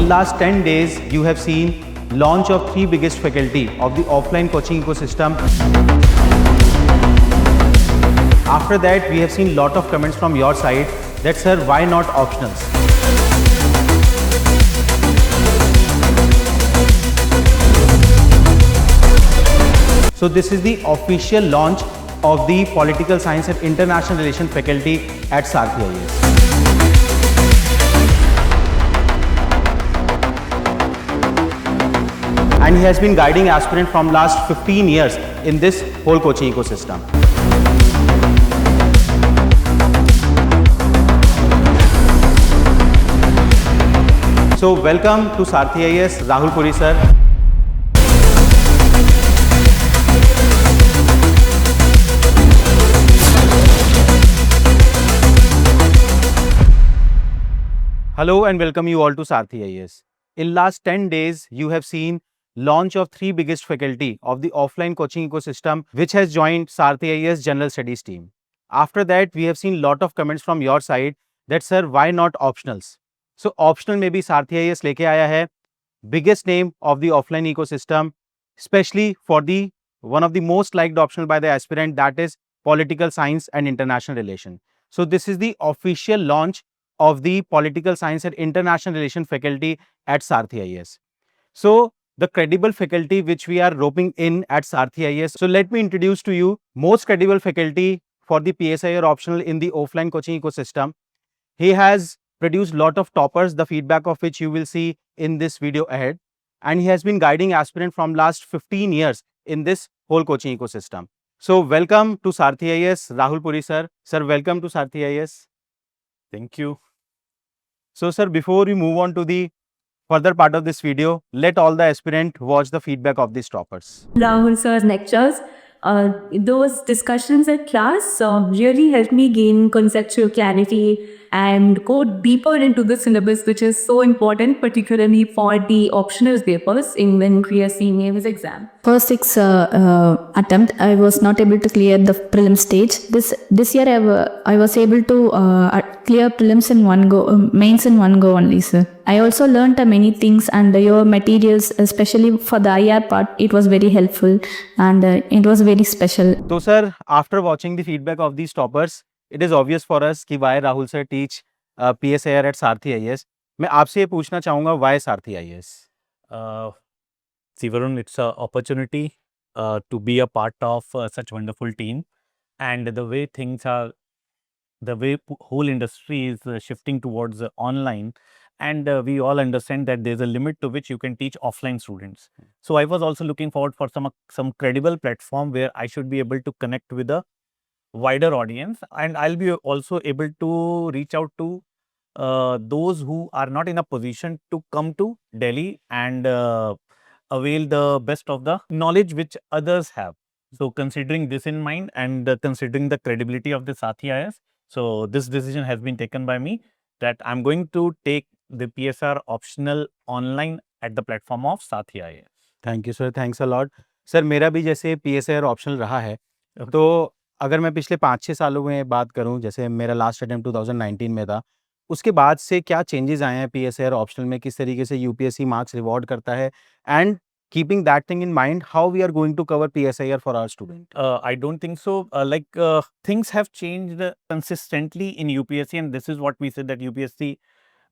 In last 10 days, you have seen launch of 3 biggest faculty of the offline coaching ecosystem. After that, we have seen lot of comments from your side that sir, why not optionals? So this is the official launch of the Political Science and International Relations faculty at Saarthi IAS. And he has been guiding aspirant from last 15 years in this whole coaching ecosystem. So welcome to Saarthi IAS, Rahul Puri sir. Hello and welcome you all to Saarthi IAS. In last 10 days, you have seen launch of 3 biggest faculty of the offline coaching ecosystem which has joined Saarthi IAS General Studies team. After that, we have seen lot of comments from your side that sir, why not optionals? So optional में भी Saarthi IAS लेके आया है biggest name of the offline ecosystem, especially for the one of the most liked optional by the aspirant, that is Political Science and International Relation. So this is the official launch of the Political Science and International Relation faculty at Saarthi IAS. So the credible faculty which we are roping in at Saarthi IAS. So let me introduce to you most credible faculty for the PSIR optional in the offline coaching ecosystem. He has produced lot of toppers, the feedback of which you will see in this video ahead. And he has been guiding aspirant from last 15 years in this whole coaching ecosystem. So welcome to Saarthi IAS, Rahul Puri sir. Sir, welcome to Saarthi IAS. Thank you. So sir, before we move on to the further part of this video, let all the aspirant watch the feedback of these toppers. Rahul sir's lectures. Those discussions at class really helped me gain conceptual clarity and go deeper into the syllabus, which is so important, particularly for the optional papers in when we are seeing his exam. First 6 attempt, I was not able to clear the prelim stage. This year, I was able to clear prelims in one go, mains in one go only, sir. I also learned many things, and your materials, especially for the IR part, it was very helpful and it was very special. So sir, after watching the feedback of these toppers, it is obvious for us कि why Rahul sir teach PSIR at Saarthi IAS. मैं आपसे ये पूछना चाहूँगा why Saarthi IAS? See Varun, it's an opportunity to be a part of such wonderful team, and the way things are, the way whole industry is shifting towards online, and we all understand that there's a limit to which you can teach offline students. So I was also looking forward for some credible platform where I should be able to connect with a wider audience, and I'll be also able to reach out to those who are not in a position to come to Delhi and avail the best of the knowledge which others have. So considering this in mind and considering the credibility of the Saarthi IAS, so this decision has been taken by me that I'm going to take the PSR optional online at the platform of Saarthi IAS. Thank you sir, thanks a lot. Sir मेरा भी जैसे PSIR optional रहा है, तो अगर मैं पिछले 5-6 सालों में बात करूं, जैसे मेरा लास्ट अटेम्प्ट 2019 में था, उसके बाद से क्या चेंजेस आए हैं PSIR ऑप्शनल में, किस तरीके से यूपीएससी मार्क्स रिवॉर्ड करता है, and keeping that thing in mind, how we are going to cover PSIR for our student? I don't think so. Things have changed consistently in UPSC, and this is what we said that UPSC,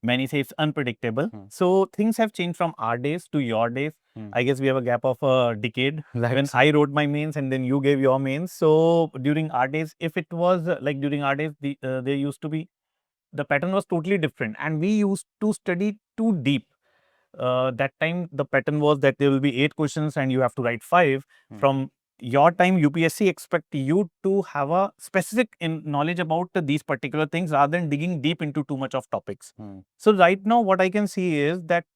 many say it's unpredictable. So things have changed from our days to your days. I guess we have a gap of a decade. Right. When I wrote my mains and then you gave your mains. So during our days, if it was during our days, there used to be, the pattern was totally different, and we used to study too deep. That time the pattern was that there will be 8 questions and you have to write 5. From your time, UPSC expect you to have a specific knowledge about these particular things rather than digging deep into too much of topics. So right now what I can see is that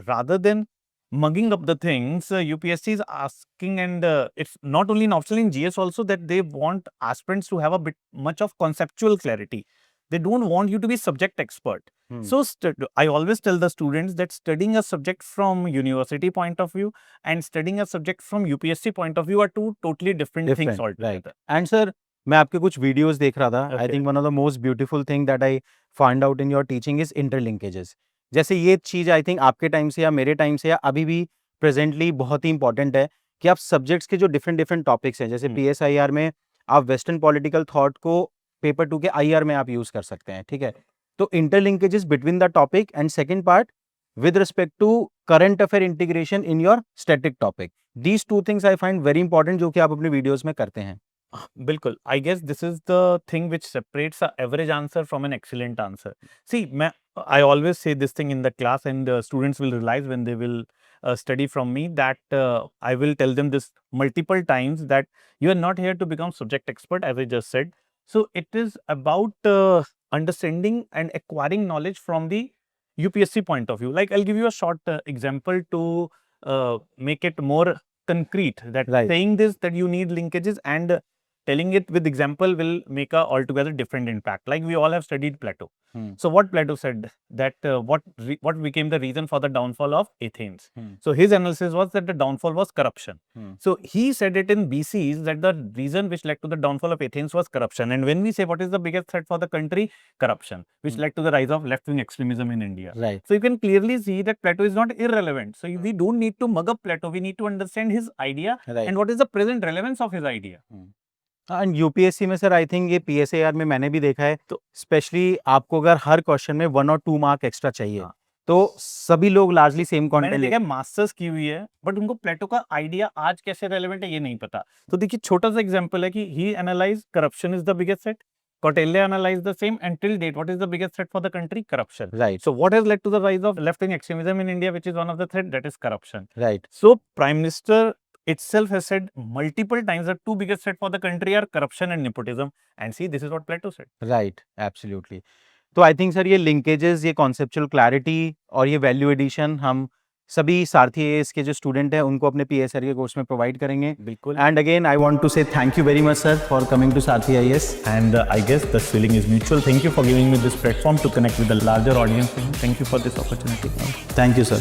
rather than mugging up the things, UPSC is asking, and it's not only in optional, in GS also, that they want aspirants to have a bit much of conceptual clarity. They don't want you to be subject expert. So I always tell the students that studying a subject from university point of view and studying a subject from UPSC point of view are two totally different things altogether. Right. And sir, मैं आपके कुछ videos देख रहा था. I think one of the most beautiful thing that I found out in your teaching is interlinkages. जैसे ये चीज़ I think आपके time से या मेरे टाइम से या अभी भी प्रेजेंटली बहुत ही इंपॉर्टेंट है कि आप सब्जेक्ट्स के जो डिफरेंट टॉपिक्स हैं, जैसे PSIR में आप वेस्टर्न पॉलिटिकल थॉट को पेपर 2 के IR में आप यूज़ कर सकते हैं, ठीक है। तो interlinkages between the topic and second part with respect to current affair integration in your static topic. These two things I find very important जो कि आप अपने वीडियोस में करते हैं. बिल्कुल, I guess this is the thing which separates a average answer from an excellent answer. See, I always say this thing in the class, and students will realize when they will study from me that I will tell them this multiple times that you are not here to become subject expert, as I just said. So it is about understanding and acquiring knowledge from the UPSC point of view. Like, I'll give you a short example to make it more concrete, that Right. saying this, that you need linkages, and telling it with example will make a altogether different impact. Like, we all have studied Plato. So what Plato said, that what became the reason for the downfall of Athens. So his analysis was that the downfall was corruption. So he said it in BCs that the reason which led to the downfall of Athens was corruption. And when we say what is the biggest threat for the country, corruption, which led to the rise of left-wing extremism in India. Right. So you can clearly see that Plato is not irrelevant. So we don't need to mug up Plato. We need to understand his idea Right. and what is the present relevance of his idea. And UPSC में sir I think ये PSIR में मैंने भी देखा है, तो specially आपको अगर हर क्वेश्चन में 1 और 2 मार्क एक्स्ट्रा चाहिए, तो सभी लोग लार्जली सेम मैंने कंटेंट देखा मास्टर्स की हुई है, बट उनको प्लेटो का आइडिया आज कैसे रेलेवेंट है ये नहीं पता. तो देखिए, छोटा सा एग्जांपल है कि he analyze corruption is the biggest threat, Kautilya analyzed the same, and till date, what is the biggest threat for the country? Corruption. Right. So what has led to the rise of left-wing extremism in India, which is one of the threat? That is corruption. Right. So Prime Minister itself has said multiple times that two biggest threat for the country are corruption and nepotism. And see, this is what Plato said. Right. Absolutely. तो I think sir ये linkages, ये conceptual clarity और ये value addition हम सभी सारथी AIS के जो student हैं उनको अपने PSIR के कोर्स में प्रोवाइड करेंगे. बिल्कुल. And again I want to say thank you very much sir for coming to Sarathi IAS. And I guess the feeling is mutual. Thank you for giving me this platform to connect with the larger audience. Thank you for this opportunity. Thank you sir.